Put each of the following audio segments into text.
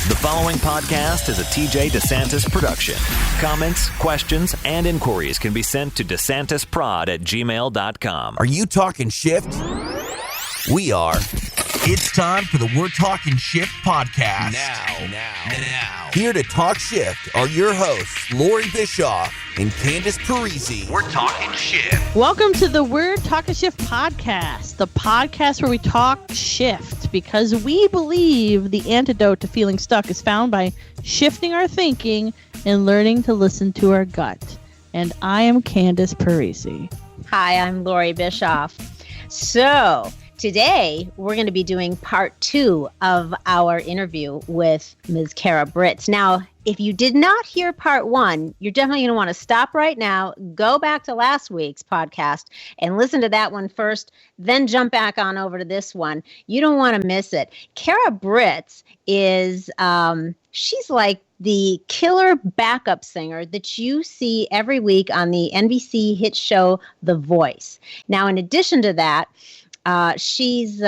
The following podcast is a TJ DeSantis production. Comments, questions, and inquiries can be sent to DeSantisProd@gmail.com. Are you talking shift? We are. It's time for the We're Talking Shift podcast. Now. Here to talk shift are your hosts, Loree Bischoff and Candice Parisi. We're Talking Shift. Welcome to the We're Talking Shift podcast, the podcast where we talk shift, because we believe the antidote to feeling stuck is found by shifting our thinking and learning to listen to our gut. And I am Candice Parisi. Hi, I'm Loree Bischoff. So today we're going to be doing part 2 of our interview with Ms. Kara Britz. Now, if you did not hear part 1, you're definitely going to want to stop right now, go back to last week's podcast and listen to that one first, then jump back on over to this one. You don't want to miss it. Kara Britz is, she's like the killer backup singer that you see every week on the NBC hit show, The Voice. Now, in addition to that, she's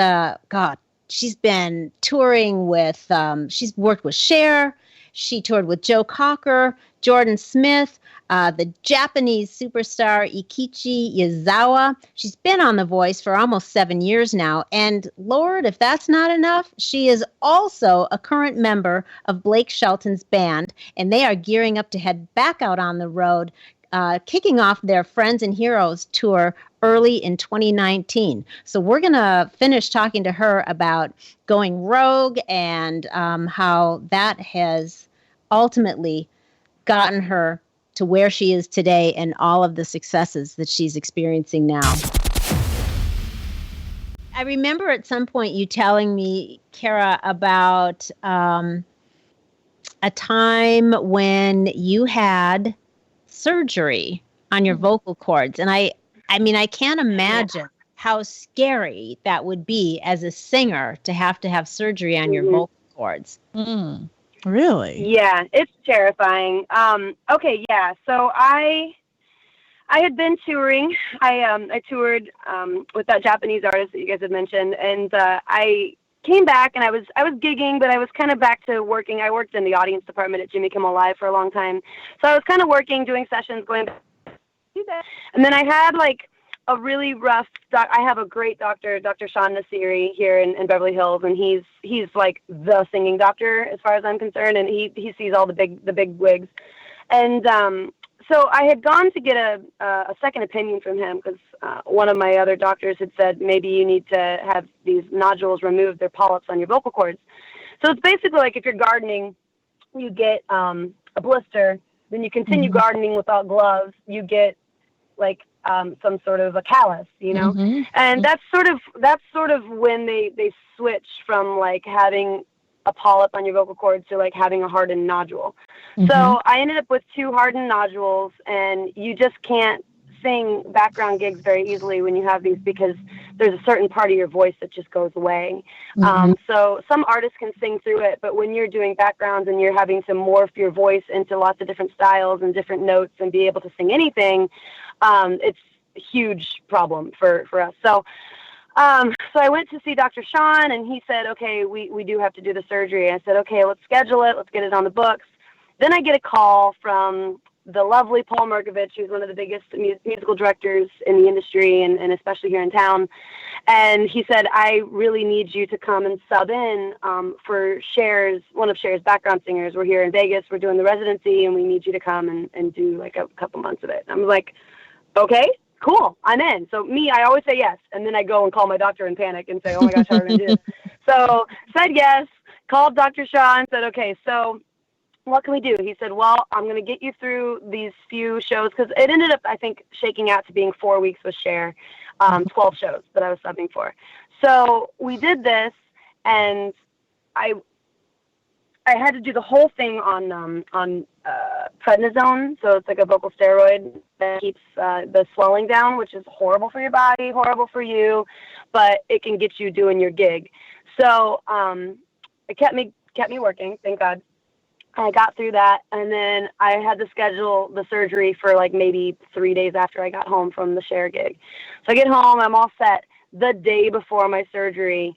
been touring with, she's worked with Cher. She toured with Joe Cocker, Jordan Smith, the Japanese superstar Ikichi Yazawa. She's been on The Voice for almost 7 years now. And Lord, if that's not enough, she is also a current member of Blake Shelton's band, and they are gearing up to head back out on the road, kicking off their Friends and Heroes tour early in 2019. So we're going to finish talking to her about going rogue and how that has ultimately gotten her to where she is today and all of the successes that she's experiencing now. I remember at some point you telling me, Kara, about a time when you had surgery on your vocal cords. And I mean, I can't imagine how scary that would be as a singer to have surgery on your vocal cords. Mm, really? Yeah, it's terrifying. Okay, yeah. So I had been touring. I toured with that Japanese artist that you guys had mentioned, and I came back and I was gigging, but I was kind of back to working. I worked in the audience department at Jimmy Kimmel Live for a long time, so I was kind of working, doing sessions, going back. And then I had like a really rough I have a great doctor, Dr. Sean Nassiri here in Beverly Hills, and he's like the singing doctor as far as I'm concerned, and he sees all the big wigs. And so I had gone to get a second opinion from him because one of my other doctors had said maybe you need to have these nodules removed, they're polyps on your vocal cords. So it's basically like if you're gardening, you get a blister, then you continue gardening without gloves, you get like some sort of a callus, you know, and that's sort of when they switch from like having a polyp on your vocal cords to like having a hardened nodule. So I ended up with 2 hardened nodules, and you just can't sing background gigs very easily when you have these because there's a certain part of your voice that just goes away. So some artists can sing through it, but when you're doing backgrounds and you're having to morph your voice into lots of different styles and different notes and be able to sing anything, it's a huge problem for us. So I went to see Dr. Sean, and he said, okay, we do have to do the surgery. I said, okay, let's schedule it. Let's get it on the books. Then I get a call from the lovely Paul Markovich, who's one of the biggest musical directors in the industry and especially here in town. And he said, I really need you to come and sub in for one of Cher's background singers. We're here in Vegas. We're doing the residency, and we need you to come and do like a couple months of it. And I'm like, okay, cool, I'm in. So I always say yes. And then I go and call my doctor in panic and say, oh my gosh, how are we going to do this? So said yes, called Dr. Shaw and said, okay, so what can we do? He said, well, I'm going to get you through these few shows, because it ended up, I think, shaking out to being 4 weeks with Cher, 12 shows that I was subbing for. So we did this, and I had to do the whole thing on prednisone. So it's like a vocal steroid that keeps the swelling down, which is horrible for your body, horrible for you, but it can get you doing your gig. So it kept me working, thank God. I got through that, and then I had to schedule the surgery for like maybe 3 days after I got home from the Cher gig. So I get home, I'm all set. The day before my surgery,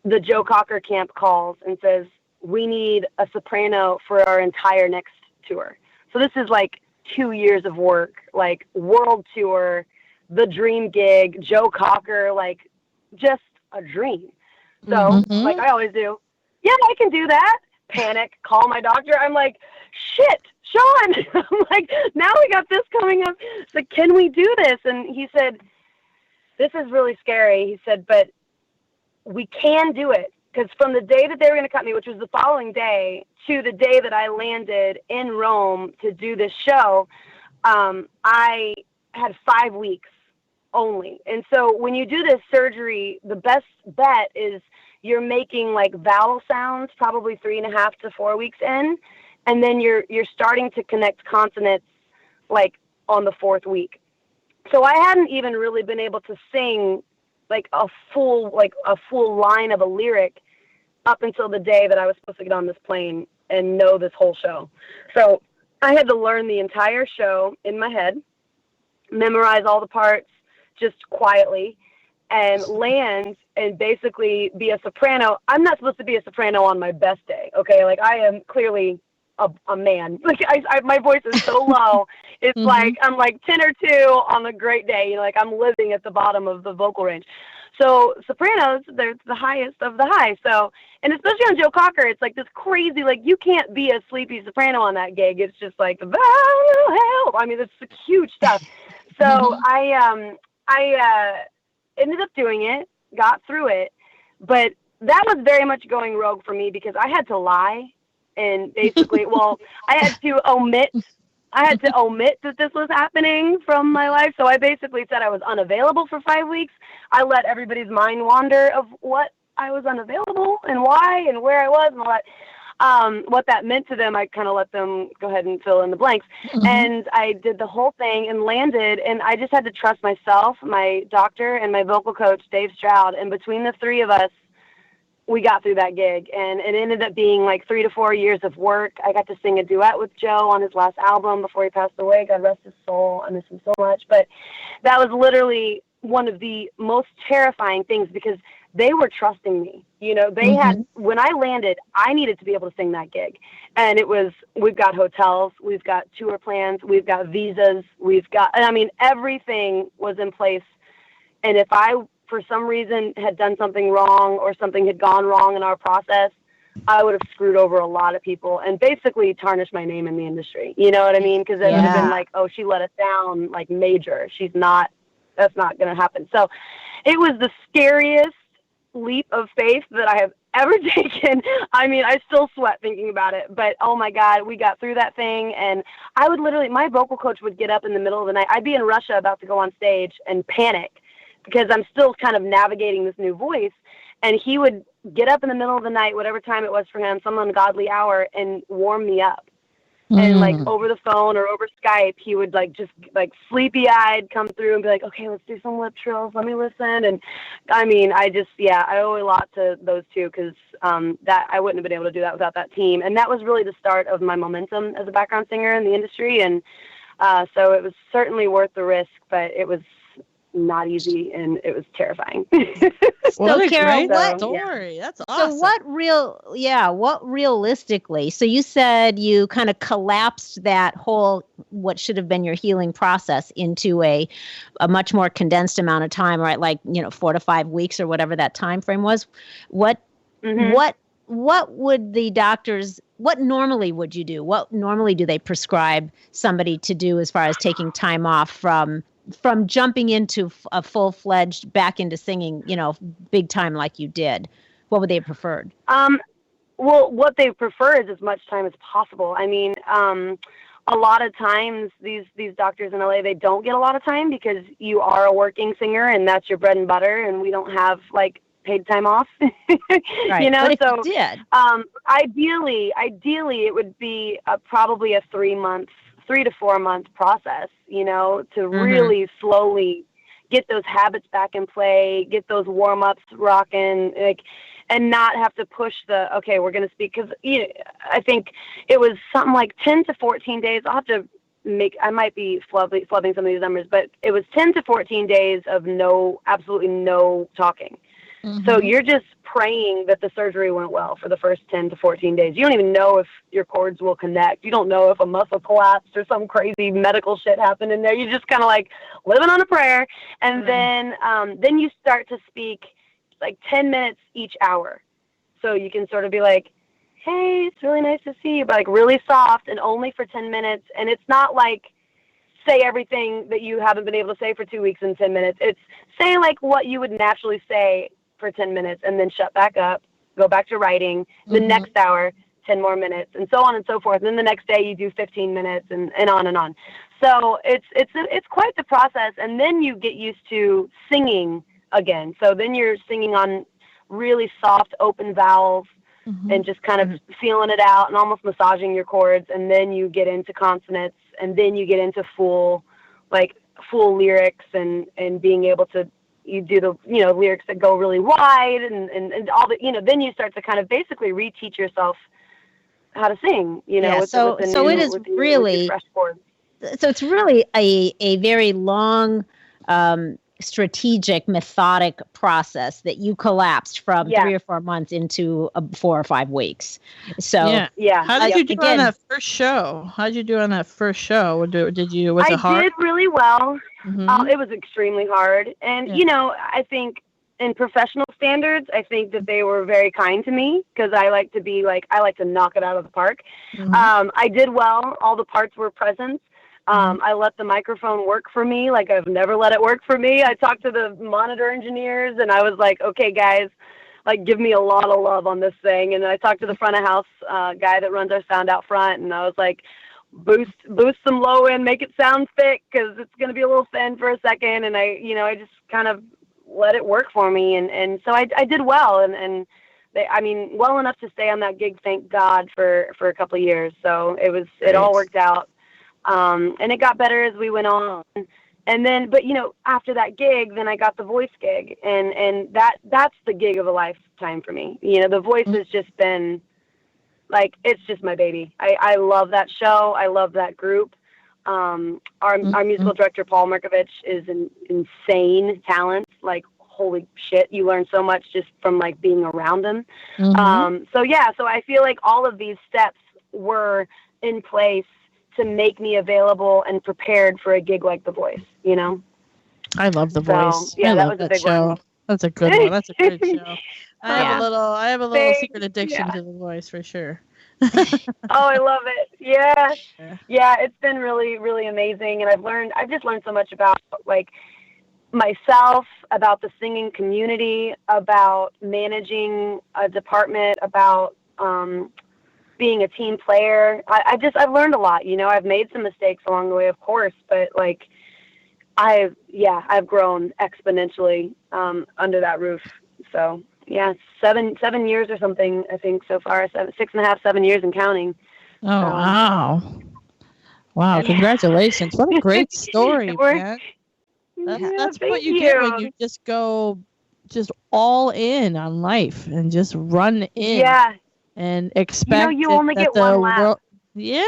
the Joe Cocker camp calls and says, we need a soprano for our entire next tour. So this is like 2 years of work, like world tour, the dream gig, Joe Cocker, like just a dream. So like I always do, yeah, I can do that. Panic, call my doctor. I'm like, shit, Sean. I'm like, now we got this coming up. So can we do this? And he said, this is really scary. He said, but we can do it. Because from the day that they were going to cut me, which was the following day, to the day that I landed in Rome to do this show, I had 5 weeks only. And so when you do this surgery, the best bet is you're making like vowel sounds probably 3.5 to 4 weeks in, and then you're starting to connect consonants like on the 4th week. So I hadn't even really been able to sing like a full line of a lyric up until the day that I was supposed to get on this plane and know this whole show. So I had to learn the entire show in my head, memorize all the parts just quietly, and land and basically be a soprano. I'm not supposed to be a soprano on my best day, okay? Like I am clearly a man. Like my voice is so low. It's like I'm like 10 or 2 on a great day. You know, like I'm living at the bottom of the vocal range. So sopranos, they're the highest of the high. So, and especially on Joe Cocker, it's like this crazy, like you can't be a sleepy soprano on that gig. It's just like, help. I mean, it's huge stuff. So I ended up doing it, got through it, but that was very much going rogue for me because I had to lie. And basically, well, I had to omit that this was happening from my life. So I basically said I was unavailable for 5 weeks. I let everybody's mind wander of what I was unavailable and why and where I was and all that. What that meant to them, I kind of let them go ahead and fill in the blanks. And I did the whole thing and landed, and I just had to trust myself, my doctor, and my vocal coach, Dave Stroud. And between the 3 of us, we got through that gig, and it ended up being like 3 to 4 years of work. I got to sing a duet with Joe on his last album before he passed away. God rest his soul. I miss him so much. But that was literally one of the most terrifying things because they were trusting me. You know, they had, when I landed, I needed to be able to sing that gig. And it was, we've got hotels, we've got tour plans, we've got visas, everything was in place. And if I, for some reason, had done something wrong or something had gone wrong in our process, I would have screwed over a lot of people and basically tarnished my name in the industry. You know what I mean? Because it would have been like, oh, she let us down, like major. That's not going to happen. So it was the scariest leap of faith that I have ever taken. I mean, I still sweat thinking about it, but oh my God, we got through that thing. And I would literally, my vocal coach would get up in the middle of the night. I'd be in Russia about to go on stage and panic because I'm still kind of navigating this new voice. And he would get up in the middle of the night, whatever time it was for him, some ungodly hour, and warm me up. And like over the phone or over Skype, he would like just like sleepy eyed come through and be like, okay, let's do some lip trills. Let me listen. And I mean, I owe a lot to those two because that I wouldn't have been able to do that without that team. And that was really the start of my momentum as a background singer in the industry. And so it was certainly worth the risk, but it was not easy and it was terrifying. What a Kara, great story. That's awesome. So what realistically, so you said you kind of collapsed that whole, what should have been your healing process into a much more condensed amount of time, right? Like, 4 to 5 weeks or whatever that time frame was. What would the doctors, what normally would you do? What normally do they prescribe somebody to do as far as taking time off from jumping into a full-fledged back into singing, big time like you did? What would they have preferred? Well, what they prefer is as much time as possible. I mean, a lot of times these doctors in LA, they don't get a lot of time because you are a working singer and that's your bread and butter, and we don't have like paid time off. Right. But if you did, ideally it would be probably a 3 to 4 month process, to really slowly get those habits back in play, get those warm-ups rocking, and not have to push okay, we're going to speak. Because I think it was something like 10 to 14 days. I'll have to I might be flubbing some of these numbers, but it was 10 to 14 days of absolutely no talking. So you're just praying that the surgery went well for the first 10 to 14 days. You don't even know if your cords will connect. You don't know if a muscle collapsed or some crazy medical shit happened in there. You're just kind of like living on a prayer. And then you start to speak like 10 minutes each hour. So you can sort of be like, hey, it's really nice to see you, but like really soft and only for 10 minutes. And it's not like say everything that you haven't been able to say for 2 weeks in 10 minutes. It's saying like what you would naturally say for 10 minutes and then shut back up, go back to writing. The next hour, 10 more minutes, and so on and so forth. And then the next day you do 15 minutes and on and on. So it's quite the process. And then you get used to singing again. So then you're singing on really soft open vowels and just kind of feeling it out and almost massaging your cords. And then you get into consonants, and then you get into full lyrics and being able to, you do the, lyrics that go really wide and all the, then you start to kind of basically reteach yourself how to sing, So it's really a very long, strategic, methodic process that you collapsed from 3 or 4 months into 4 or 5 weeks. So How did you do on that first show? How did you do on that first show? Was it hard? I did really well. It was extremely hard. And, I think in professional standards, I think that they were very kind to me because I like to knock it out of the park. I did well. All the parts were present. I let the microphone work for me like I've never let it work for me. I talked to the monitor engineers and I was like, okay, guys, like give me a lot of love on this thing. And I talked to the front of house guy that runs our sound out front, and I was like, boost some low end, make it sound thick because it's going to be a little thin for a second. And I just kind of let it work for me. And so I did well. And well enough to stay on that gig, thank God, for a couple of years. So it all worked out. And it got better as we went on. And then, but after that gig, then I got the voice gig, and that's the gig of a lifetime for me. The voice has just been like, it's just my baby. I love that show. I love that group. Our musical director, Paul Markovich, is an insane talent. Like, holy shit, you learn so much just from like being around him. So I feel like all of these steps were in place to make me available and prepared for a gig like The Voice, I love The Voice. Yeah, I that love was a that big show. one. That's a good one. That's a good show. I have a little Thanks. secret addiction to The Voice for sure. Oh, I love it. Yeah, it's been really, really amazing. And I've just learned so much about like myself, about the singing community, about managing a department, about, being a team player. I've learned a lot, I've made some mistakes along the way, of course, but like, I've grown exponentially, under that roof. So yeah, 7 years or something, I think so far, 6.5, 7 years and counting. Oh, wow. Congratulations. What a great story, man. That's what you get when you just go all in on life and just run in. Yeah. And expect you only get one lap. You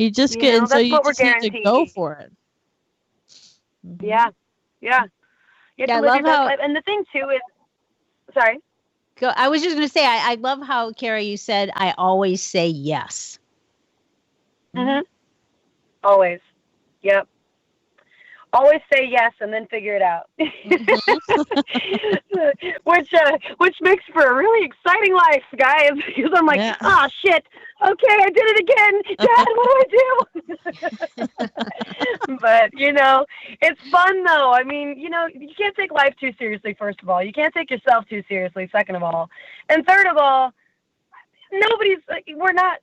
just get, and so you just need to go for it. Yeah. I love how, and the thing too is, sorry. Go. I was just going to say, I love how, Kara, you said, I always say yes. Always. Yep. Always say yes and then figure it out. Which makes for a really exciting life, guys, because I'm like, shit, okay, I did it again. Dad, what do I do? But, it's fun, though. I mean, you can't take life too seriously, first of all. You can't take yourself too seriously, second of all. And third of all, we're not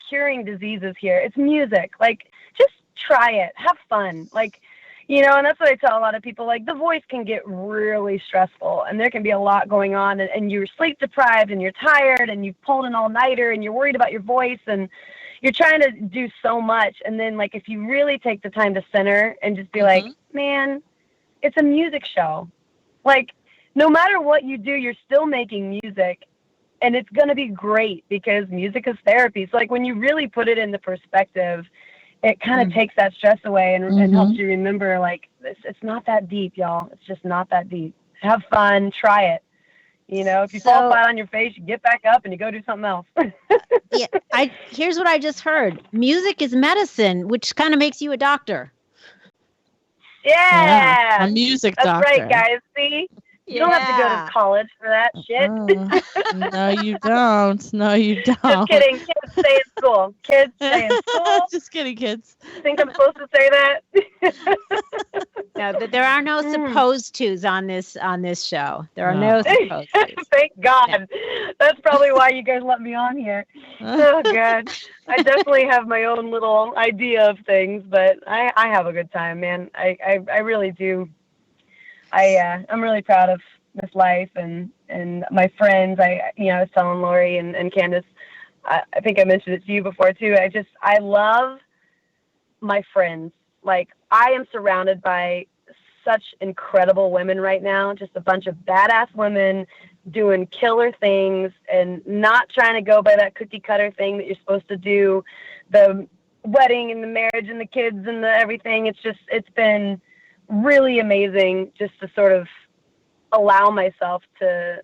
curing diseases here. It's music. Like, just try it. Have fun. Like, and that's what I tell a lot of people. Like, The Voice can get really stressful, and there can be a lot going on, and you're sleep deprived, and you're tired, and you've pulled an all-nighter, and you're worried about your voice, and you're trying to do so much. And then, like, if you really take the time to center and just be like, man, it's a music show. Like, no matter what you do, you're still making music, and it's going to be great because music is therapy. So, like, when you really put it into perspective, it kind of takes that stress away and helps you remember, like, it's not that deep, y'all. It's just not that deep. have fun, try it. You know, if you fall flat on your face, you get back up and you go do something else. Here's what I just heard. Music is medicine, which kind of makes you a doctor. Yeah. A music That's doctor. That's right, guys. See? You don't have to go to college for that shit. No, you don't. No, you don't. Just kidding. Kids, stay in school. Kids, stay in school. Just kidding, kids. Think I'm supposed to say that? No, there are no supposed tos on this show. There are no supposed tos. Thank God. That's probably why you guys let me on here. Oh God, I definitely have my own little idea of things, but I have a good time, man. I really do. I'm really proud of this life and my friends. I was telling Loree and Candice, I think I mentioned it to you before too. I love my friends. Like, I am surrounded by such incredible women right now, just a bunch of badass women doing killer things and not trying to go by that cookie cutter thing that you're supposed to do, the wedding and the marriage and the kids and the everything. It's been really amazing just to sort of allow myself to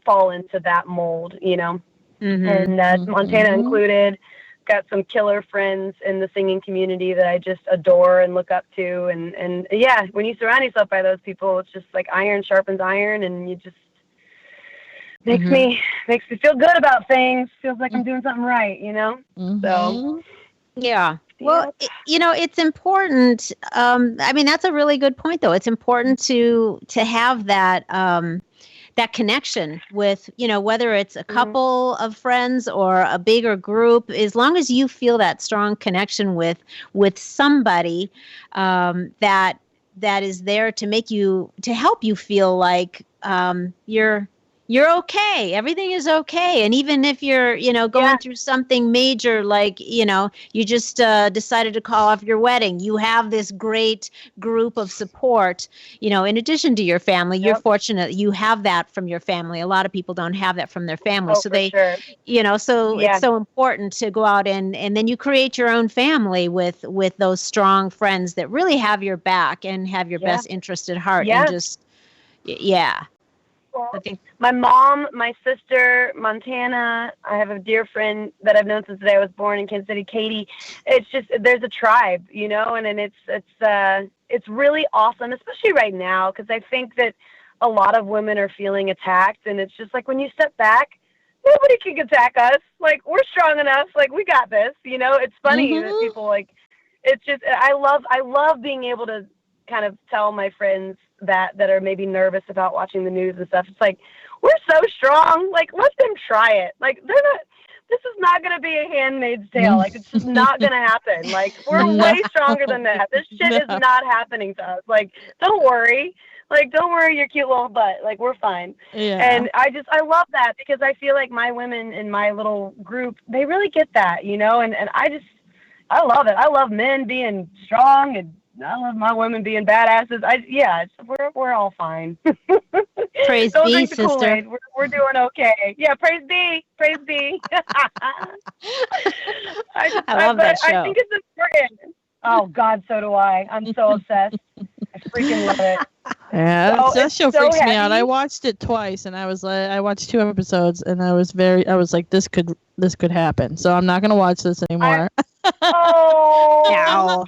fall into that mold, you know, and Montana included. Got some killer friends in the singing community that I just adore and look up to. And yeah, when you surround yourself by those people, it's just like iron sharpens iron, and you just makes me feel good about things. Feels like I'm doing something right, you know? So yeah. Well, it's important. I mean, that's a really good point, though. It's important to have that that connection with, whether it's a couple of friends or a bigger group, as long as you feel that strong connection with somebody that is there to help you feel like you're okay. Everything is okay. And even if you're, going through something major, like, you just decided to call off your wedding, you have this great group of support, in addition to your family. You're fortunate you have that from your family. A lot of people don't have that from their family. So it's so important to go out and then you create your own family with those strong friends that really have your back and have your best interest at heart. And just, I think my mom, my sister, Montana, I have a dear friend that I've known since the day I was born in Kansas City, Katie. It's just, there's a tribe, and it's really awesome, especially right now, because I think that a lot of women are feeling attacked, and it's just like when you step back, nobody can attack us. Like, we're strong enough. Like, we got this. It's funny that people like. It's just I love being able to kind of tell my friends that are maybe nervous about watching the news and stuff. It's like, we're so strong. Like, let them try it. Like, this is not going to be a Handmaid's Tale. Like, it's just not going to happen. Like, we're way stronger than that. This shit is not happening to us. Like, don't worry. Like, don't worry your cute little butt. Like, we're fine. Yeah. And I love that, because I feel like my women in my little group, they really get that, and I love it. I love men being strong, and I love my women being badasses. We're all fine. Praise Don't be, drink the sister. Kool-Aid. We're doing okay. Yeah, praise be. I love that show. I think it's important. Oh God, so do I. I'm so obsessed. I freaking love it. Yeah, that show freaks me out. I watched it twice, and I watched 2 episodes, and I was like, this could happen. So I'm not gonna watch this anymore.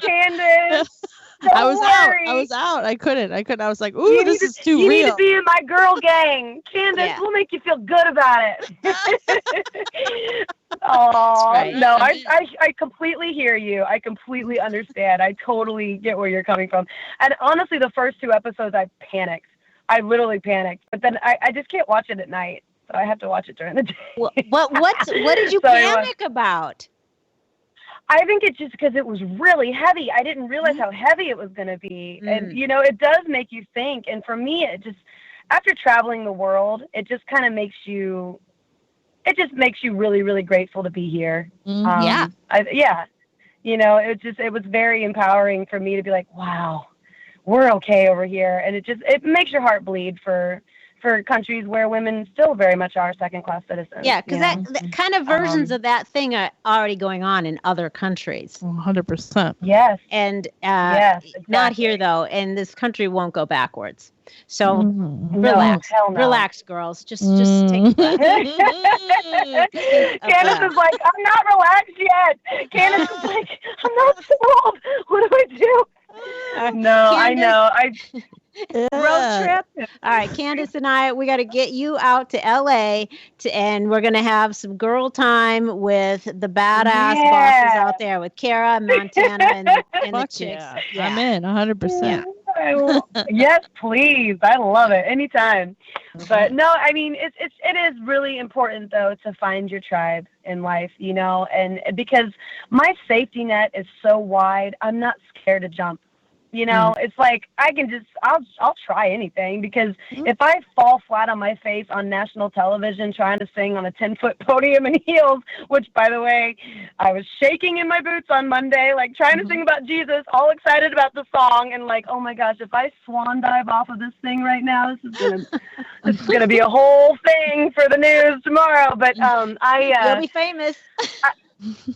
Candice. I was out. I couldn't. I was like, ooh, this is too real. You need to be in my girl gang. Candice, we'll make you feel good about it. Oh, right. No, I completely hear you. I completely understand. I totally get where you're coming from. And honestly, the first 2 episodes, I panicked. I literally panicked. But then I just can't watch it at night. So I have to watch it during the day. What did you panic about? I think it's just because it was really heavy. I didn't realize how heavy it was going to be. And, it does make you think. And for me, it just, after traveling the world, it just kind of makes you really, really grateful to be here. It was very empowering for me to be like, wow, we're okay over here. And it makes your heart bleed for for countries where women still very much are second-class citizens. Yeah, because that kind of versions of that thing are already going on in other countries. 100%. Yes. And yes, exactly. not here, though, and this country won't go backwards. So relax. No. Relax, girls. Just take a breath. Candice is like, I'm not relaxed yet. Candice is like, I'm not sold. What do I do? No, Candice, I know. Road trip. All right, Candice and we got to get you out to LA and we're going to have some girl time with the badass bosses out there with Kara, Montana, and the chicks. Yeah. I'm in 100%. Yes, please. I love it. Anytime. But no, I mean, it is really important though to find your tribe in life, you know, and because my safety net is so wide, I'm not scared to jump. You know, it's like I'll try anything because if I fall flat on my face on national television trying to sing on a 10-foot podium in heels, which by the way, I was shaking in my boots on Monday, like trying to sing about Jesus, all excited about the song, and like, oh my gosh, if I swan dive off of this thing right now, this is gonna be a whole thing for the news tomorrow. But you'll be famous.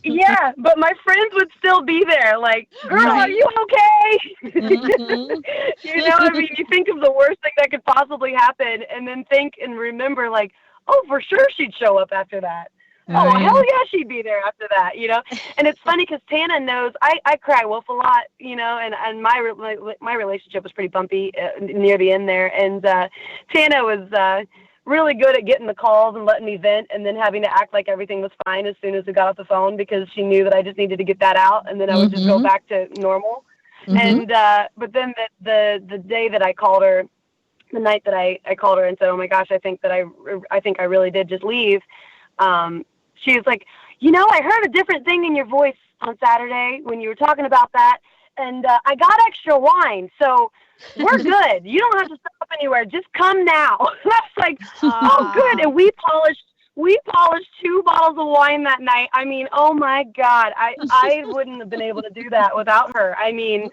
Yeah, but my friends would still be there. Like, girl, are you okay? You know, I mean, you think of the worst thing that could possibly happen, and then think and remember, like, oh, for sure she'd show up after that. Oh, hell yeah, she'd be there after that, you know? And it's funny because Tana knows I cry wolf a lot, you know, and my relationship was pretty bumpy near the end there. And Tana was really good at getting the calls and letting me vent and then having to act like everything was fine as soon as we got off the phone because she knew that I just needed to get that out and then I would just go back to normal. And but then the day that I called her, the night that I called her and said, oh my gosh, I think I really did just leave. She was like, you know, I heard a different thing in your voice on Saturday when you were talking about that. And I got extra wine, so we're good. You don't have to stop anywhere. Just come now. And I was like, oh, good. And we polished 2 bottles of wine that night. I mean, oh my God, I wouldn't have been able to do that without her. I mean,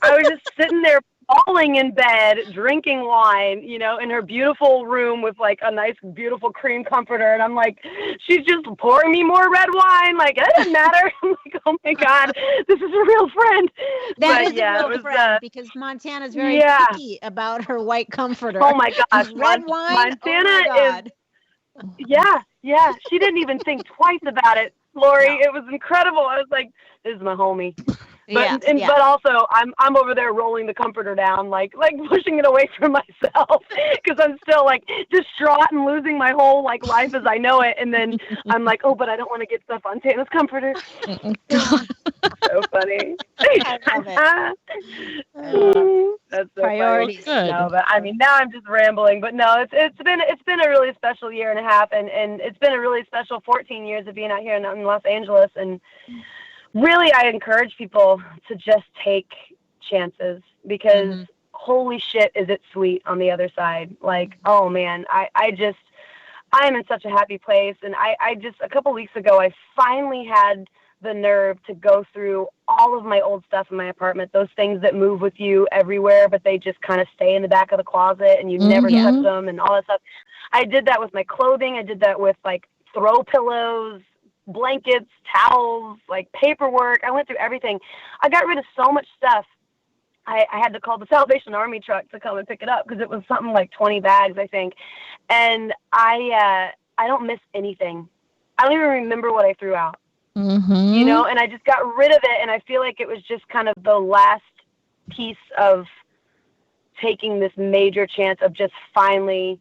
I was just sitting there falling in bed, drinking wine, you know, in her beautiful room with like a nice, beautiful cream comforter. And I'm like, she's just pouring me more red wine. Like, it doesn't matter. I'm like, oh my God, this is a real friend. That is a real friend because Montana's very picky about her white comforter. Oh my gosh. Red wine. Montana is, yeah. She didn't even think twice about it. Loree, it was incredible. I was like, this is my homie. But also, I'm over there rolling the comforter down, like pushing it away from myself because I'm still like distraught and losing my whole like life as I know it. And then I'm like, oh, but I don't want to get stuff on Tana's comforter. So funny. I love it. That's so priorities. Funny. No, but I mean, now I'm just rambling. But no, it's been a really special year and a half, and it's been a really special 14 years of being out here in Los Angeles. And really, I encourage people to just take chances because holy shit, is it sweet on the other side. Like, oh man, I am in such a happy place. And I just, a couple weeks ago, I finally had the nerve to go through all of my old stuff in my apartment, those things that move with you everywhere, but they just kind of stay in the back of the closet and you never touch them and all that stuff. I did that with my clothing. I did that with like throw pillows, blankets, towels, like paperwork. I went through everything. I got rid of so much stuff. I had to call the Salvation Army truck to come and pick it up because it was something like 20 bags, I think. And I don't miss anything. I don't even remember what I threw out. You know, and I just got rid of it, and I feel like it was just kind of the last piece of taking this major chance of just finally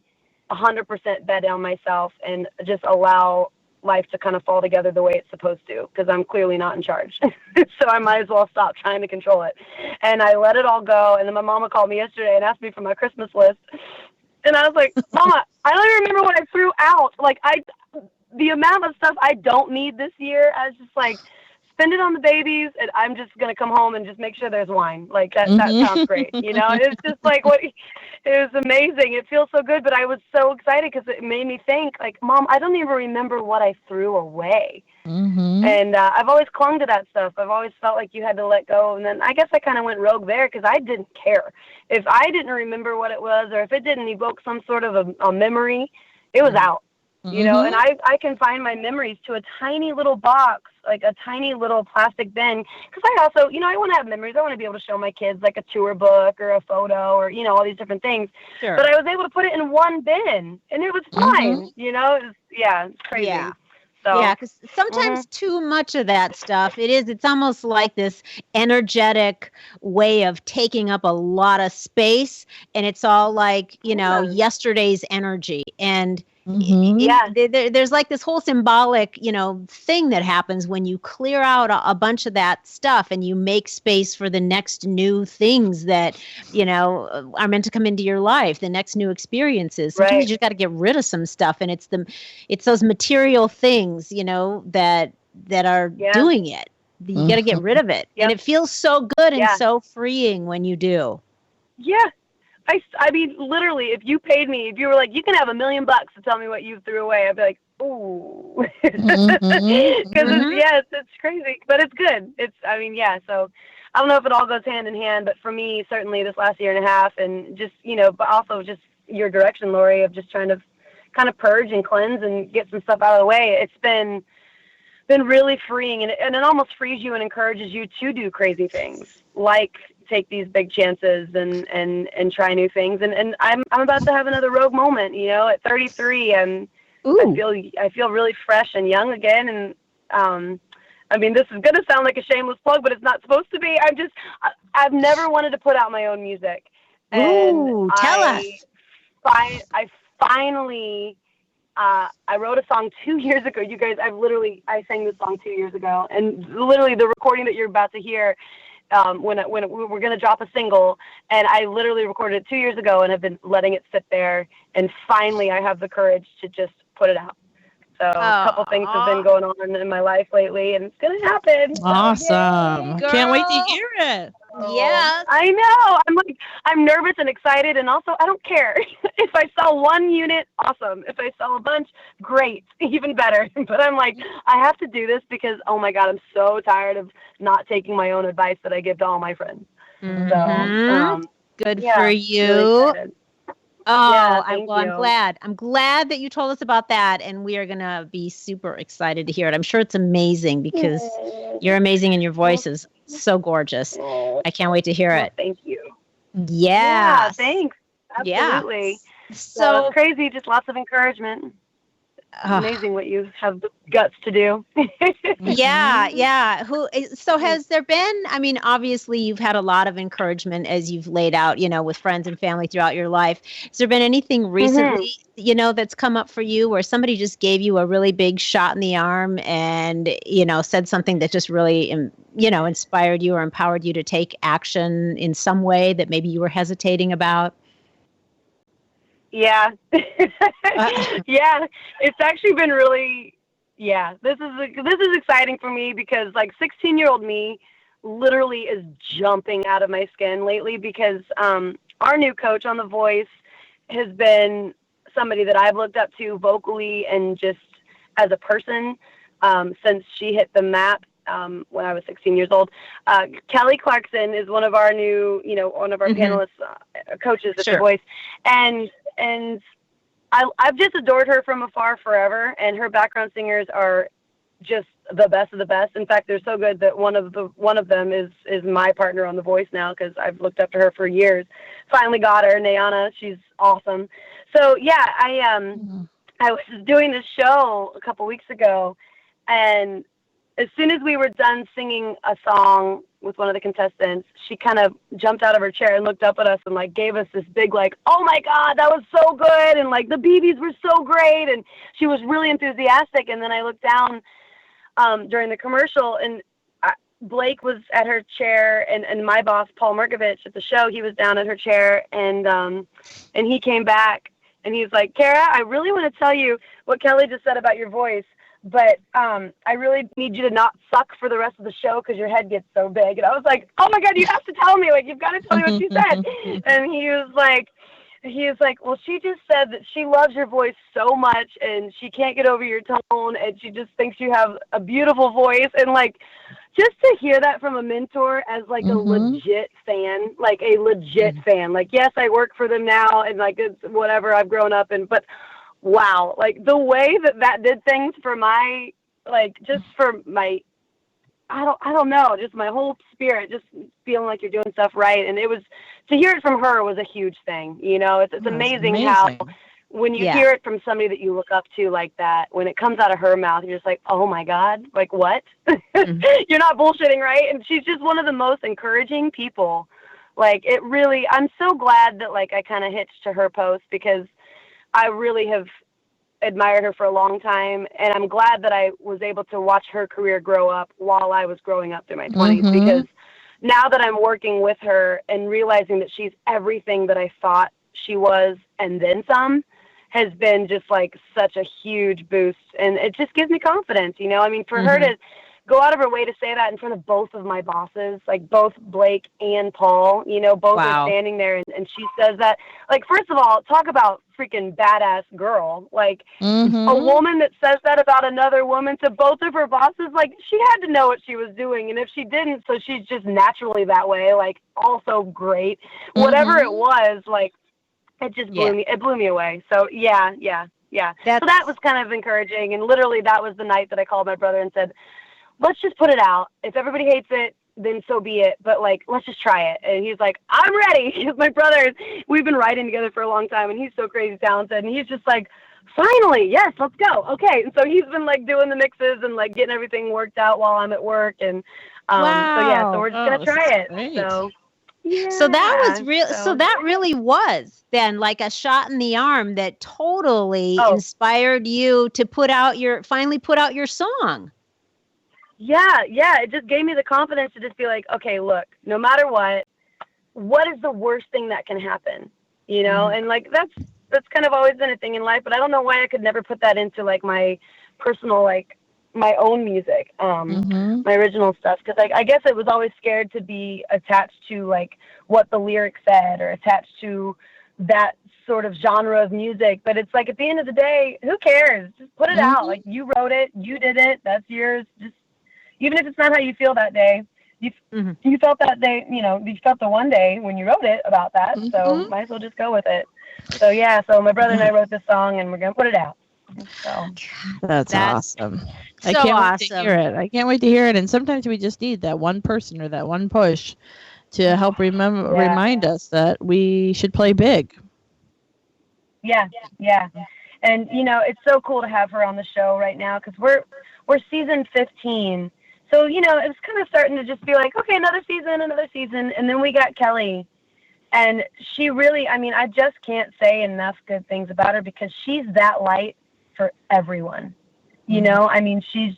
100% bet on myself and just allow life to kind of fall together the way it's supposed to, because I'm clearly not in charge. So I might as well stop trying to control it. And I let it all go, and then my mama called me yesterday and asked me for my Christmas list. And I was like, Mama, I don't even remember what I threw out. Like, the amount of stuff I don't need this year, I was just like, spend it on the babies, and I'm just going to come home and just make sure there's wine. Like, that sounds great. It's just like it was amazing. It feels so good, but I was so excited because it made me think, like, Mom, I don't even remember what I threw away. Mm-hmm. And I've always clung to that stuff. I've always felt like you had to let go. And then I guess I kind of went rogue there because I didn't care. If I didn't remember what it was, or if it didn't evoke some sort of a memory, it was out. Mm-hmm. And I confine my memories to a tiny little box, like a tiny little plastic bin. Because I also, I want to have memories. I want to be able to show my kids like a tour book or a photo or, all these different things. Sure. But I was able to put it in one bin and it was fine. It's crazy. Yeah. So, yeah, because sometimes too much of that stuff, it's almost like this energetic way of taking up a lot of space. And it's all like, yesterday's energy. And there's like this whole symbolic, thing that happens when you clear out a bunch of that stuff and you make space for the next new things that, are meant to come into your life, the next new experiences. Sometimes you just got to get rid of some stuff. And it's those material things, that are doing it. You got to get rid of it. Yep. And it feels so good and so freeing when you do. Yeah. I mean, literally, if you paid me, if you were like, you can have $1 million to tell me what you threw away, I'd be like, ooh. Because it's crazy, but it's good. So I don't know if it all goes hand in hand, but for me, certainly this last year and a half, and just, but also just your direction, Loree, of just trying to kind of purge and cleanse and get some stuff out of the way. It's been really freeing, and it almost frees you and encourages you to do crazy things, like take these big chances and try new things. And I'm about to have another rogue moment, at 33, and I feel really fresh and young again. And, this is going to sound like a shameless plug, but it's not supposed to be. I've never wanted to put out my own music. And tell us. I finally, I wrote a song 2 years ago. You guys, I sang this song 2 years ago, and literally the recording that you're about to hear, when we're going to drop a single, and I literally recorded it 2 years ago and have been letting it sit there, and finally I have the courage to just put it out. So a couple things have been going on in my life lately, and it's going to happen. Awesome. Yay, can't wait to hear it. Yes. I know. I'm nervous and excited, and also I don't care. If I sell one unit, awesome. If I sell a bunch, great, even better. But I'm like, I have to do this because, oh my God, I'm so tired of not taking my own advice that I give to all my friends. Mm-hmm. So, good for you. Really I'm glad. I'm glad that you told us about that, and we are going to be super excited to hear it. I'm sure it's amazing because you're amazing and your voice is so gorgeous. I can't wait to hear it. Thank you. Yeah, thanks. Absolutely. Yeah. So it's crazy, just lots of encouragement. Amazing what you have the guts to do. Yeah. So has there been, obviously you've had a lot of encouragement as you've laid out, with friends and family throughout your life. Has there been anything recently, that's come up for you where somebody just gave you a really big shot in the arm and, said something that just really, inspired you or empowered you to take action in some way that maybe you were hesitating about? Yeah. It's actually been really, this is exciting for me because 16-year-old me literally is jumping out of my skin lately because our new coach on The Voice has been somebody that I've looked up to vocally and just as a person since she hit the map when I was 16 years old. Kelly Clarkson is one of our new, one of our panelists, coaches at The Voice. And I've just adored her from afar forever, and her background singers are just the best of the best. In fact, they're so good that one of them is my partner on The Voice now because I've looked up to her for years. Finally got her, Nayana. She's awesome. So I was doing this show a couple weeks ago, and as soon as we were done singing a song with one of the contestants, she kind of jumped out of her chair and looked up at us and gave us this big oh my God, that was so good, and the BBs were so great, and she was really enthusiastic. And then I looked down during the commercial, and Blake was at her chair, and my boss Paul Merkovich at the show, he was down at her chair, and he came back and he's like, Kara, I really want to tell you what Kelly just said about your voice. but I really need you to not suck for the rest of the show because your head gets so big. And I was like, oh my God, you have to tell me. Like, you've got to tell me what she said. And he was like, well, she just said that she loves your voice so much and she can't get over your tone and she just thinks you have a beautiful voice. And like, just to hear that from a mentor as like a legit fan, like a legit fan, like, yes, I work for them now and like, it's whatever I've grown up in, but wow, like the way that did things for my, like, just for my, I don't know, just my whole spirit, just feeling like you're doing stuff right. And it was, to hear it from her was a huge thing. You know, it's amazing how when you hear it from somebody that you look up to like that, when it comes out of her mouth, you're just like, oh my God, like what? You're not bullshitting, right? And she's just one of the most encouraging people. Like, it really, I'm so glad that like I kind of hitched to her post because I really have admired her for a long time, and I'm glad that I was able to watch her career grow up while I was growing up through my 20s, because now that I'm working with her and realizing that she's everything that I thought she was and then some, has been just like such a huge boost, and it just gives me confidence, you know. I mean, for her to go out of her way to say that in front of both of my bosses, like both Blake and Paul, you know, both are standing there, and she says that, like, first of all, talk about freaking badass girl, like a woman that says that about another woman to both of her bosses, like, she had to know what she was doing, and if she didn't, so she's just naturally that way, like, also great, whatever it was, like, it just blew me away. So yeah. So that was kind of encouraging, and literally that was the night that I called my brother and said, let's just put it out. If everybody hates it, then so be it. But like, let's just try it. And he's like, I'm ready. Because my brother, we've been writing together for a long time, and he's so crazy talented. And he's just like, finally, yes, let's go. Okay. And so he's been like doing the mixes and like getting everything worked out while I'm at work. And so we're just gonna try it. Great. So yeah. So that was real. So that really was then like a shot in the arm that totally inspired you to finally put out your song. Yeah. It just gave me the confidence to just be like, okay, look, no matter what is the worst thing that can happen? You know, and like that's kind of always been a thing in life, but I don't know why I could never put that into like my personal, like my own music, my original stuff. Cause like, I guess it was always scared to be attached to like what the lyrics said or attached to that sort of genre of music. But it's like, at the end of the day, who cares? Just put it out. Like, you wrote it, you did it, that's yours. Just, even if it's not how you feel that day, you felt that day, you know, you felt the one day when you wrote it about that. So might as well just go with it. So yeah, so my brother and I wrote this song, and we're going to put it out. So That's awesome. So I can't awesome. wait to hear it. I can't wait to hear it. And sometimes we just need that one person or that one push to help remind us that we should play big. Yeah. And you know, it's so cool to have her on the show right now, because we're season 15. So, you know, it was kind of starting to just be like, okay, another season. And then we got Kelly. And she really, I mean, I just can't say enough good things about her, because she's that light for everyone. You know, I mean, she's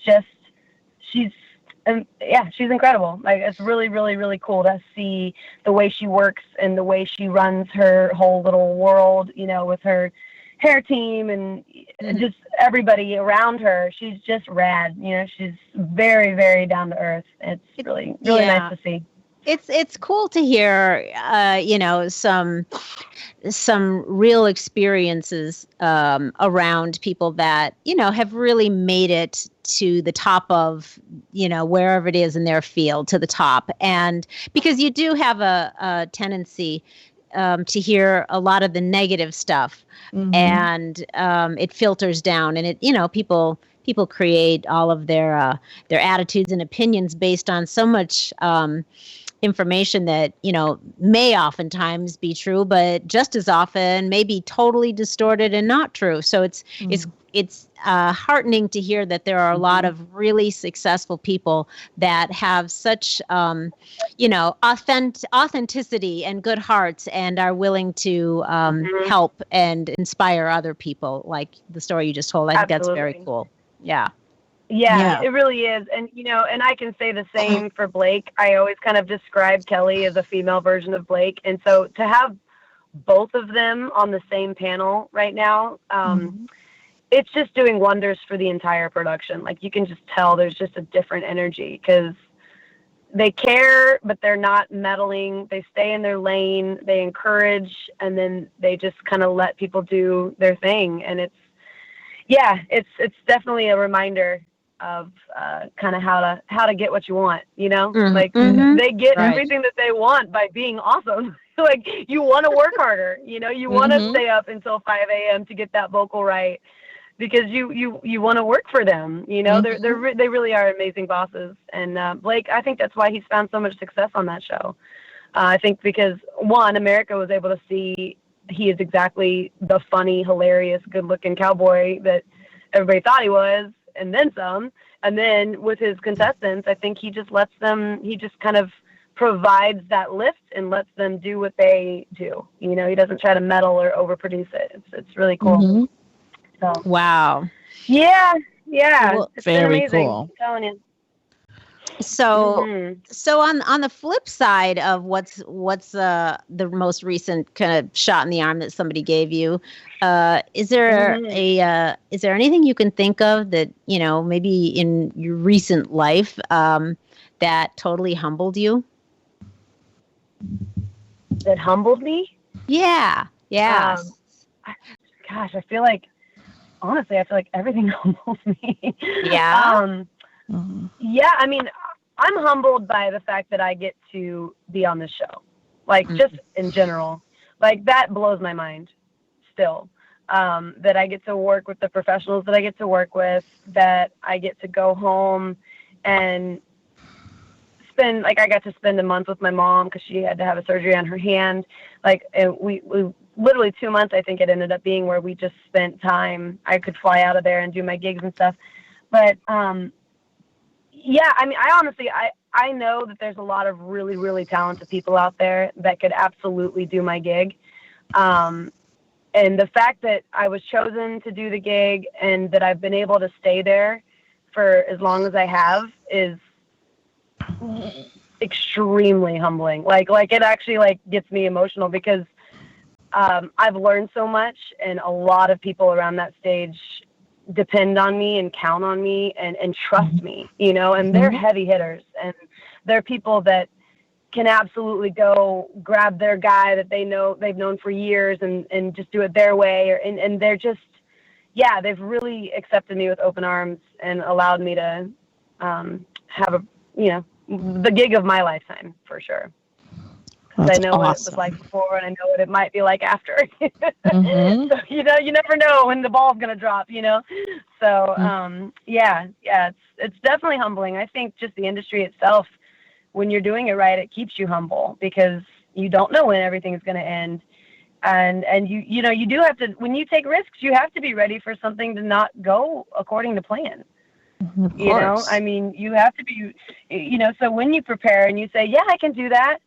incredible. Like, it's really, really, really cool to see the way she works and the way she runs her whole little world, you know, with her hair team and just everybody around her. She's just rad. You know, she's very, very down to earth. It's really, really nice to see. It's cool to hear, you know, some real experiences around people that, you know, have really made it to the top of, you know, wherever it is in their field, to the top. And because you do have a tendency to hear a lot of the negative stuff, and it filters down, and it, you know, people create all of their attitudes and opinions based on so much information that, you know, may oftentimes be true, but just as often may be totally distorted and not true. So it's heartening to hear that there are a lot of really successful people that have such, you know, authenticity and good hearts, and are willing to help and inspire other people, like the story you just told. I think that's very cool. Yeah, it really is. And, you know, and I can say the same for Blake. I always kind of describe Kelly as a female version of Blake. And so to have both of them on the same panel right now, it's just doing wonders for the entire production. Like, you can just tell there's just a different energy because they care, but they're not meddling. They stay in their lane, they encourage, and then they just kind of let people do their thing. And it's definitely a reminder of kind of how to get what you want, you know? Like, they get everything that they want by being awesome. Like, you want to work harder, you know, you want to stay up until 5 a.m. to get that vocal right because you want to work for them, you know. They really are amazing bosses. And Blake, I think that's why he's found so much success on that show. I think because, one, America was able to see he is exactly the funny, hilarious, good-looking cowboy that everybody thought he was, and then some. And then with his contestants, I think he just kind of provides that lift and lets them do what they do. You know, he doesn't try to meddle or overproduce it. It's really cool. So, wow. Yeah. Well, it's very been amazing. cool. I'm telling you. So on the flip side of what's the most recent kind of shot in the arm that somebody gave you, is there anything you can think of that, you know, maybe in your recent life that totally humbled you? That humbled me? Yeah. Gosh, I feel like everything humbles me. Yeah. Yeah, I mean, I'm humbled by the fact that I get to be on this show. Like, just in general. Like, that blows my mind still. That I get to work with the professionals that I get to work with, that I get to go home and I got to spend a month with my mom because she had to have a surgery on her hand. Like, and we literally 2 months, I think it ended up being, where we just spent time. I could fly out of there and do my gigs and stuff. But, yeah, I mean, I know that there's a lot of really, really talented people out there that could absolutely do my gig. And the fact that I was chosen to do the gig and that I've been able to stay there for as long as I have is extremely humbling. Like it actually gets me emotional because I've learned so much, and a lot of people around that stage depend on me and count on me and trust me, you know, and they're heavy hitters, and they're people that can absolutely go grab their guy that they've known for years and just do it their way. And they're just, they've really accepted me with open arms and allowed me to have the gig of my lifetime for sure. Because I know what it was like before, and I know what it might be like after. So, you know, you never know when the ball's going to drop, you know? So, it's definitely humbling. I think just the industry itself, when you're doing it right, it keeps you humble because you don't know when everything is going to end. And you know, you do have to, when you take risks, you have to be ready for something to not go according to plan. You know, I mean, you have to be, you know, so when you prepare and you say, yeah, I can do that,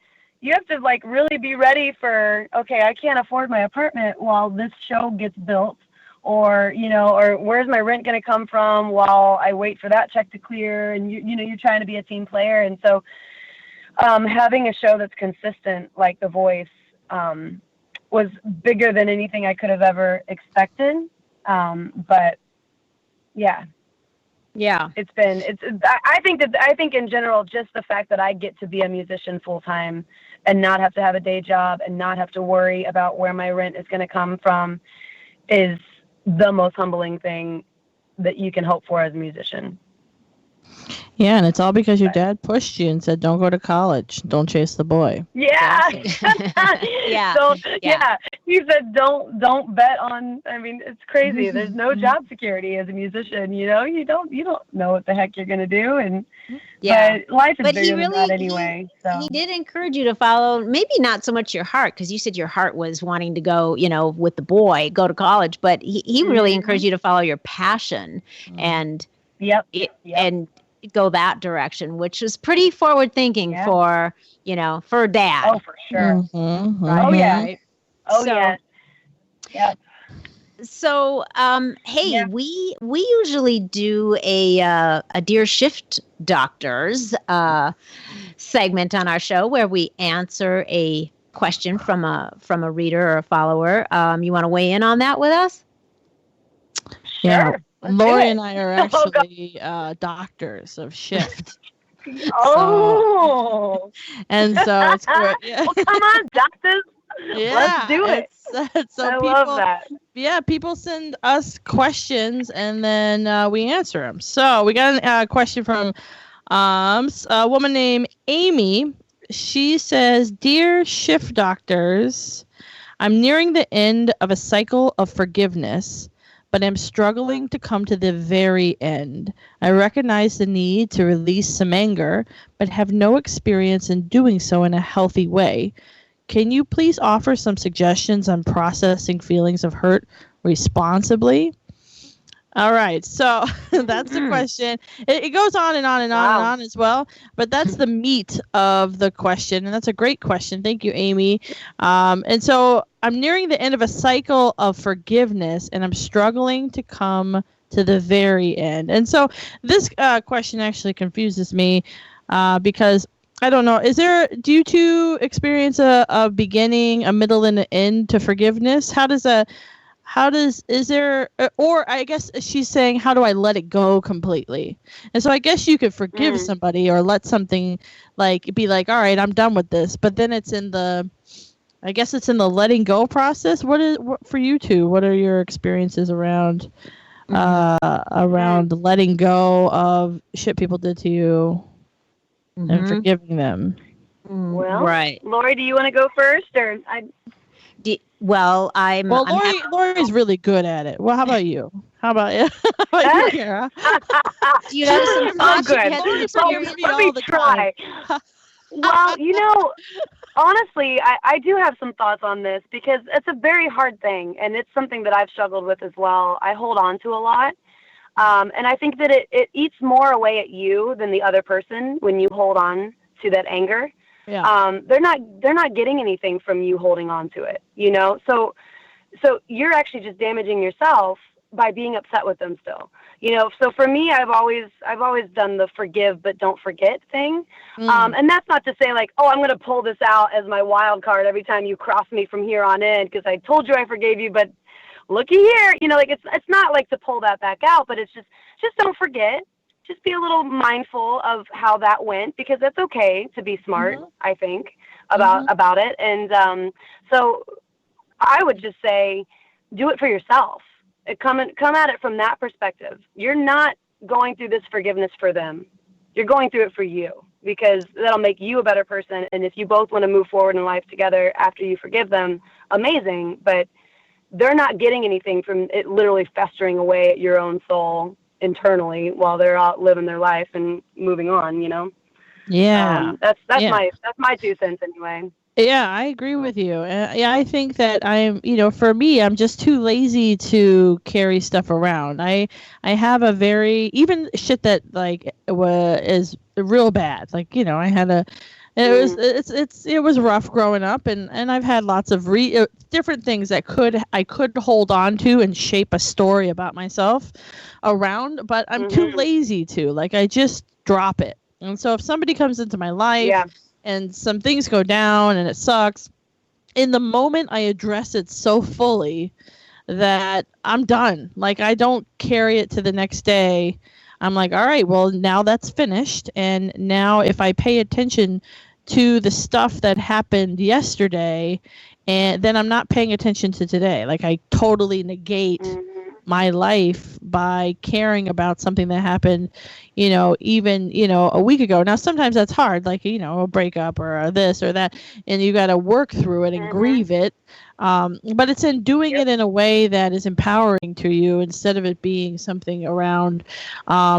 you have to really be ready for, okay, I can't afford my apartment while this show gets built, or, you know, or where's my rent going to come from while I wait for that check to clear. And you know, you're trying to be a team player. And so, having a show that's consistent, like The Voice, was bigger than anything I could have ever expected. But yeah. Yeah. I think in general, just the fact that I get to be a musician full time and not have to have a day job and not have to worry about where my rent is going to come from is the most humbling thing that you can hope for as a musician. Yeah, and it's all because your dad pushed you and said, "Don't go to college. Don't chase the boy." Yeah. Yeah. He said, "Don't bet on." I mean, it's crazy. There's no job security as a musician. You know, you don't know what the heck you're gonna do, and but life is bigger than that anyway. He did encourage you to follow, maybe not so much your heart, because you said your heart was wanting to go, you know, with the boy, go to college, but he really encouraged you to follow your passion and and go that direction, which is pretty forward thinking for, you know, for a dad. Oh, for sure. Right. Oh, yeah. Oh, so, yeah. Yeah. So, hey, we usually do a Dear Shift Doctors segment on our show where we answer a question from a reader or a follower. You want to weigh in on that with us? Yeah. Sure. Let's Loree do it. and I are actually doctors of shift. Oh. And so it's great. Yeah. Well, come on, doctors. Yeah. Let's do it. So I people, love that. yeah, people send us questions and then we answer them. So we got a question from a woman named Amy. She says, "Dear shift doctors, I'm nearing the end of a cycle of forgiveness, but I'm struggling to come to the very end. I recognize the need to release some anger, but have no experience in doing so in a healthy way. Can you please offer some suggestions on processing feelings of hurt responsibly?" All right, so that's the question. It goes on and on and on and on as well, but that's the meat of the question, and that's a great question. Thank you, Amy. And so I'm nearing the end of a cycle of forgiveness, and I'm struggling to come to the very end. And so this question actually confuses me because I don't know. Do you two experience a beginning, a middle, and an end to forgiveness? Or I guess she's saying, how do I let it go completely? And so I guess you could forgive somebody or let something be like, all right, I'm done with this. But then it's in the letting go process. What for you two? What are your experiences around letting go of shit people did to you and forgiving them? Well, right. Loree, do you want to go first, or Loree's really good at it. Well, how about you? How about you, Kara? Do you have some thoughts? Let me try. Well, honestly, I do have some thoughts on this because it's a very hard thing, and it's something that I've struggled with as well. I hold on to a lot, and I think that it eats more away at you than the other person when you hold on to that anger. Yeah. They're not getting anything from you holding on to it, so you're actually just damaging yourself by being upset with them still, so for me, I've always done the forgive but don't forget thing. And that's not to say like, oh, I'm going to pull this out as my wild card every time you cross me from here on in because I told you I forgave you, but looky here, it's not like to pull that back out, but it's just don't forget. Just be a little mindful of how that went because it's okay to be smart, I think, about it. And so I would just say do it for yourself. Come at it from that perspective. You're not going through this forgiveness for them. You're going through it for you because that'll make you a better person. And if you both want to move forward in life together after you forgive them, amazing. But they're not getting anything from it literally festering away at your own soul internally while they're out living their life and moving on, Yeah. That's my 2 cents anyway. Yeah, I agree with you. I think that for me, I'm just too lazy to carry stuff around. I have a very, even shit that is real bad. I had it was rough growing up and I've had lots of different things that I could hold on to and shape a story about myself around, but I'm too lazy to, I just drop it. And so if somebody comes into my life and some things go down and it sucks, in the moment I address it so fully that I'm done. I don't carry it to the next day. I'm like, all right, well, now that's finished. And now if I pay attention to the stuff that happened yesterday, and then I'm not paying attention to today. I totally negate my life by caring about something that happened, even, a week ago. Now, sometimes that's hard, a breakup or this or that, and you got to work through it and grieve it. But it's in doing it in a way that is empowering to you instead of it being something around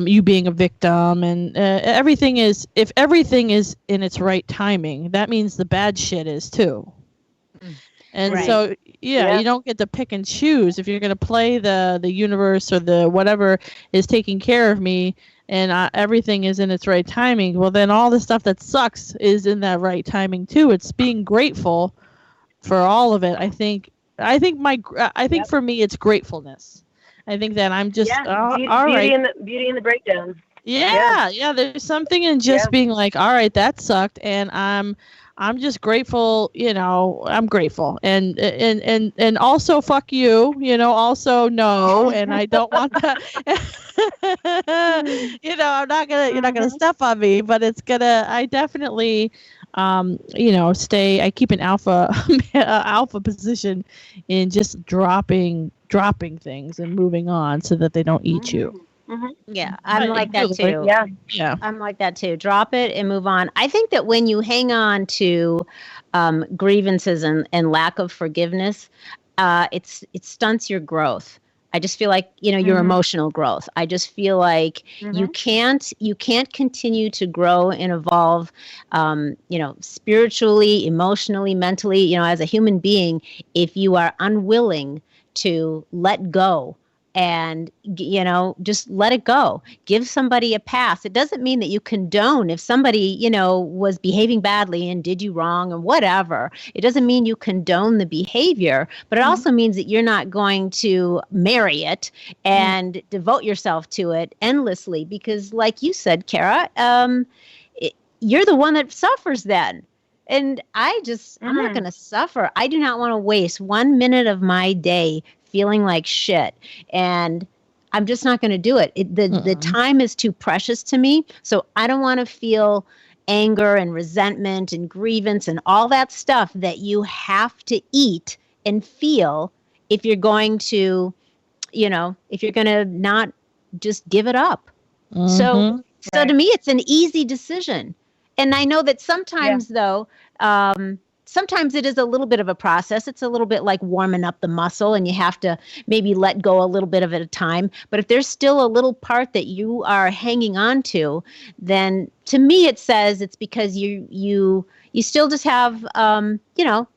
you being a victim. And if everything is in its right timing, that means the bad shit is too. And so, you don't get to pick and choose. If you're going to play the universe or the whatever is taking care of me and everything is in its right timing, well, then all the stuff that sucks is in that right timing too. It's being grateful for all of it. I think for me, it's gratefulness. I think that I'm just all right. Beauty in the breakdown. Yeah. There's something in just being like, all right, that sucked, and I'm just grateful, I'm grateful. And also fuck you, also no. And I don't want that. You're not gonna step on me, but I definitely, I keep an alpha position in just dropping things and moving on so that they don't eat you. Yeah, I'm like that too. Yeah, I'm like that too. Drop it and move on. I think that when you hang on to grievances and lack of forgiveness, it stunts your growth. I just feel like your emotional growth. I just feel like you can't continue to grow and evolve, spiritually, emotionally, mentally, as a human being, if you are unwilling to let go. And, just let it go. Give somebody a pass. It doesn't mean that you condone if somebody, was behaving badly and did you wrong or whatever. It doesn't mean you condone the behavior, but it also means that you're not going to marry it and devote yourself to it endlessly. Because like you said, Kara, you're the one that suffers then. And I'm not going to suffer. I do not want to waste 1 minute of my day feeling like shit. And I'm just not going to do it. The time is too precious to me. So I don't want to feel anger and resentment and grievance and all that stuff that you have to eat and feel if you're going to, not just give it up. So to me, it's an easy decision. And I know that sometimes though, sometimes it is a little bit of a process. It's a little bit like warming up the muscle and you have to maybe let go a little bit of it at a time. But if there's still a little part that you are hanging on to, then to me it says it's because you still just have,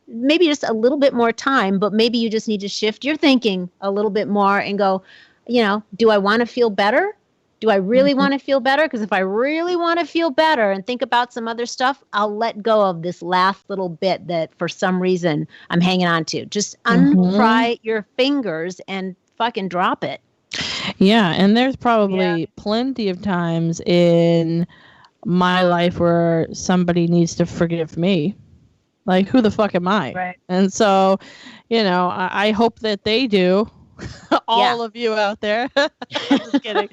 maybe just a little bit more time, but maybe you just need to shift your thinking a little bit more and go, do I want to feel better? Do I really want to feel better? Because if I really want to feel better and think about some other stuff, I'll let go of this last little bit that for some reason I'm hanging on to. Just unfry your fingers and fucking drop it. Yeah, and there's probably plenty of times in my life where somebody needs to forgive me. Like, who the fuck am I? Right. And so, I hope that they do. All of you out there. I'm just kidding.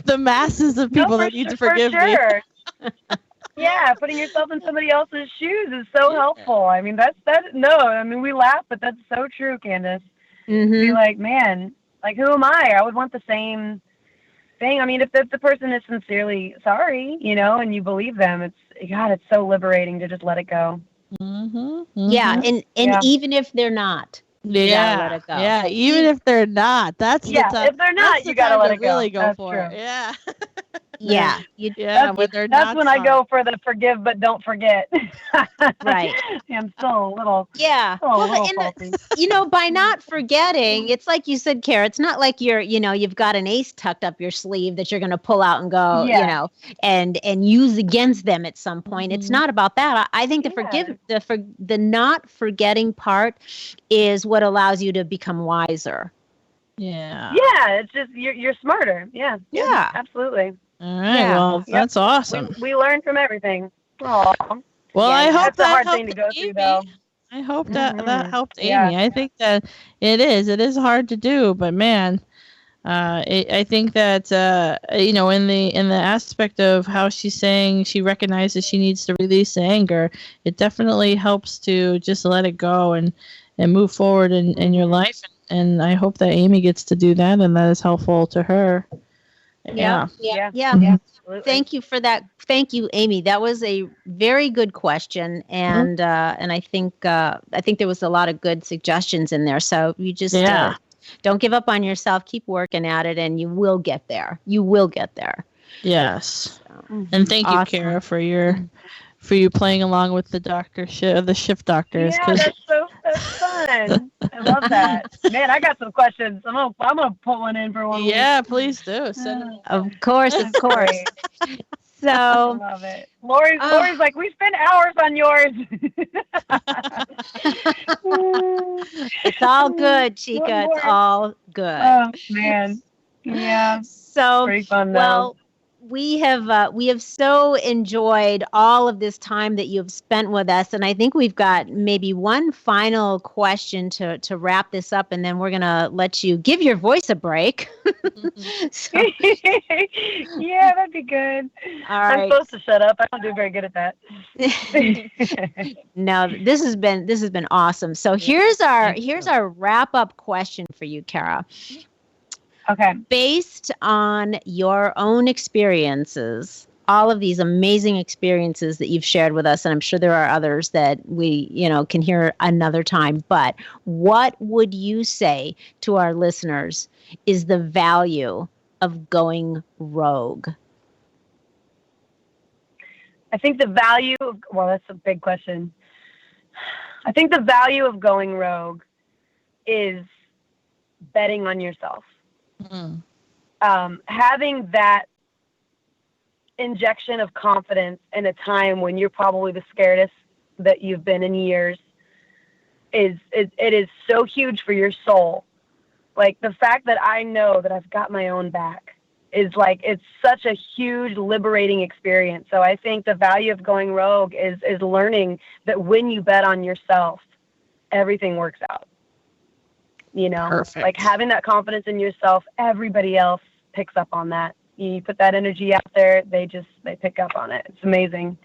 The masses of people that need to forgive me. Yeah, putting yourself in somebody else's shoes is so helpful. I mean, we laugh, but that's so true, Candice. Be like, man, like, who am I? I would want the same thing. I mean, if the person is sincerely sorry, and you believe them, it's so liberating to just let it go. Yeah, and even if they're not. You gotta let it go. Yeah, even if they're not. That's the time. If they're not, you gotta let it go. Really go that's for true. it. Yeah. That's when I go for the forgive but don't forget. Right. I'm still a little. Yeah. By not forgetting, it's like you said, Kara. It's not like you've got an ace tucked up your sleeve that you're going to pull out and go, and use against them at some point. It's not about that. I think the not forgetting part is what allows you to become wiser. Yeah. Yeah. It's just you're smarter. Yeah. Yeah. Absolutely. All right. Well, that's awesome. We learn from everything. Aww. Well, I hope that's a hard helped thing to go Amy. through, though. I hope that helped Amy. I think that it is hard to do, but man, I think that in the aspect of how she's saying she recognizes she needs to release the anger, it definitely helps to just let it go and move forward in your life. And I hope that Amy gets to do that, and that is helpful to her. Yeah. Absolutely. Thank you for that. Thank you, Amy. That was a very good question, and I think there was a lot of good suggestions in there. So you just don't give up on yourself. Keep working at it, and you will get there. You will get there. Yes. And thank you, Kara, for you playing along with the shift doctors. Yeah, that's fun. I love that. Man, I got some questions. I'm gonna put one in for one week. Yeah, please do. Of course. So I love it. Lori's like, we spent hours on yours. It's all good, Chica. It's all good. Oh man. Yeah. So pretty fun though. Well, we have so enjoyed all of this time that you've spent with us, and I think we've got maybe one final question to wrap this up, and then we're gonna let you give your voice a break. So, yeah, that'd be good. all right. I'm supposed to shut up. I don't do very good at that. No, this has been awesome. So here's our wrap up question for you, Kara. Okay. Based on your own experiences, all of these amazing experiences that you've shared with us, and I'm sure there are others that we, can hear another time, but what would you say to our listeners is the value of going rogue? I think the value of, well, that's a big question. I think the value of going rogue is betting on yourself. Having that injection of confidence in a time when you're probably the scaredest that you've been in years it is so huge for your soul. Like the fact that I know that I've got my own back is like, it's such a huge liberating experience. So I think the value of going rogue is learning that when you bet on yourself, everything works out. Perfect. Like having that confidence in yourself, everybody else picks up on that. You put that energy out there, they pick up on it. It's amazing.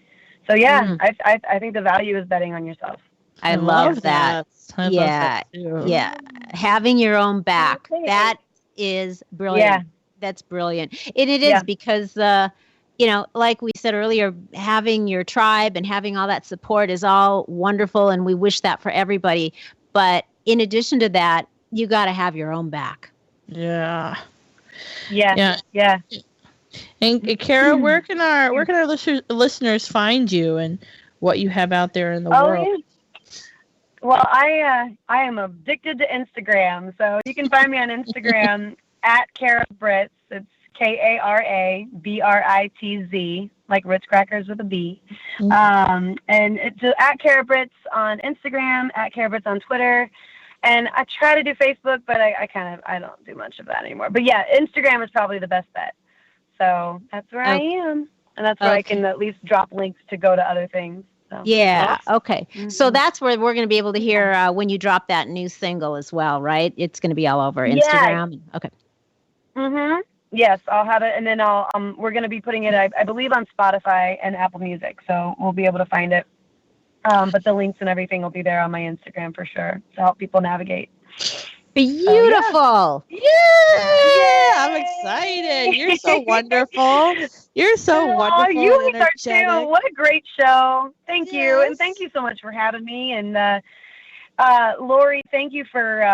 So yeah, I think the value is betting on yourself. I love that. I love that too. Yeah. Having your own back. That is brilliant. Yeah. That's brilliant. And it is because, like we said earlier, having your tribe and having all that support is all wonderful. And we wish that for everybody. But in addition to that, you got to have your own back. Yeah. Yeah. And Kara, where can our listeners find you and what you have out there in the world? Yeah. Well, I am addicted to Instagram, so you can find me on Instagram at Kara Britz. It's KaraBritz, like Ritz crackers with a B. And it's at Kara Britz on Instagram, at Kara Britz on Twitter. And I try to do Facebook, but I don't do much of that anymore. But yeah, Instagram is probably the best bet. So that's where I am. And that's where I can at least drop links to go to other things. So. Yeah. Okay. So that's where we're going to be able to hear when you drop that new single as well, right? It's going to be all over Instagram. Yeah. Okay. Yes, I'll have it. And then we're going to be putting it, I believe, on Spotify and Apple Music. So we'll be able to find it. But the links and everything will be there on my Instagram for sure to help people navigate. Beautiful. Yeah. I'm excited. You're so wonderful. You're so wonderful. You are too. What a great show. Thank you. And thank you so much for having me. And Loree, thank you for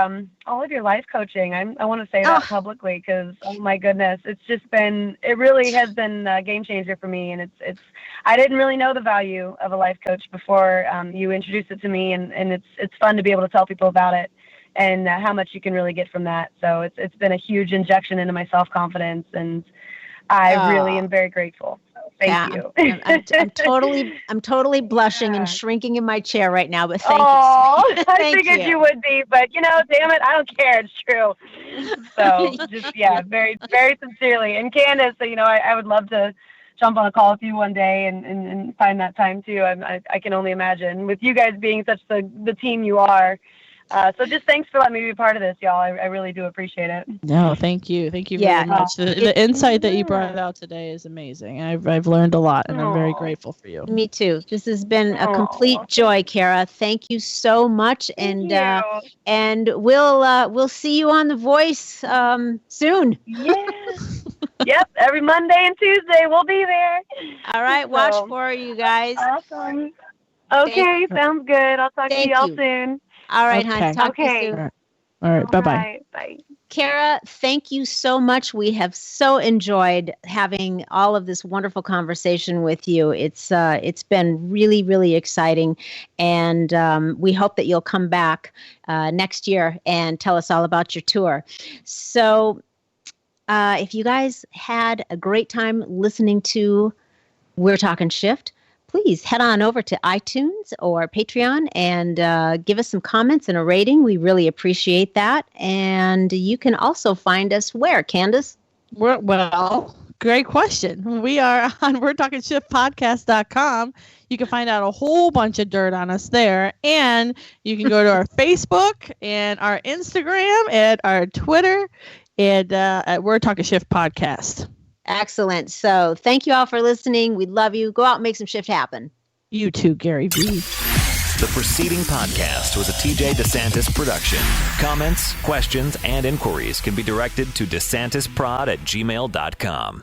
all of your life coaching. I want to say that publicly because, oh my goodness, it really has been a game changer for me. And I didn't really know the value of a life coach before you introduced it to me. And it's fun to be able to tell people about it and how much you can really get from that. So it's been a huge injection into my self-confidence, and I really am very grateful. Thank you. I'm totally blushing and shrinking in my chair right now, but thank you. I figured you would be, but damn it, I don't care. It's true. So just, very, very sincerely. And Candice, I would love to jump on a call with you one day and find that time too. I can only imagine with you guys being such the team you are. So just thanks for letting me be a part of this, y'all. I really do appreciate it. No, thank you. Thank you very much. The insight that you brought out today is amazing. I've learned a lot, and I'm very grateful for you. Me too. This has been a complete joy, Kara. Thank you so much, and we'll see you on The Voice soon. Yes. Yep. Every Monday and Tuesday we'll be there. All right. Watch for you guys. Awesome. Okay. Sounds good. I'll talk to y'all soon. All right, hon. Talk to you soon. All right. Bye-bye. Bye. Kara, thank you so much. We have so enjoyed having all of this wonderful conversation with you. It's been really, really exciting, and we hope that you'll come back next year and tell us all about your tour. So if you guys had a great time listening to We're Talking Shift, please head on over to iTunes or Patreon and give us some comments and a rating. We really appreciate that. And you can also find us where, Candice? Well, Great question. We are on WeTalkingShiftPodcast.com. You can find out a whole bunch of dirt on us there. And you can go to our Facebook and our Instagram and our Twitter and at We're Talking Shift Podcast. Excellent. So thank you all for listening. We love you. Go out and make some shift happen. You too, Gary V. The preceding podcast was a TJ DeSantis production. Comments, questions, and inquiries can be directed to DeSantisProd@gmail.com.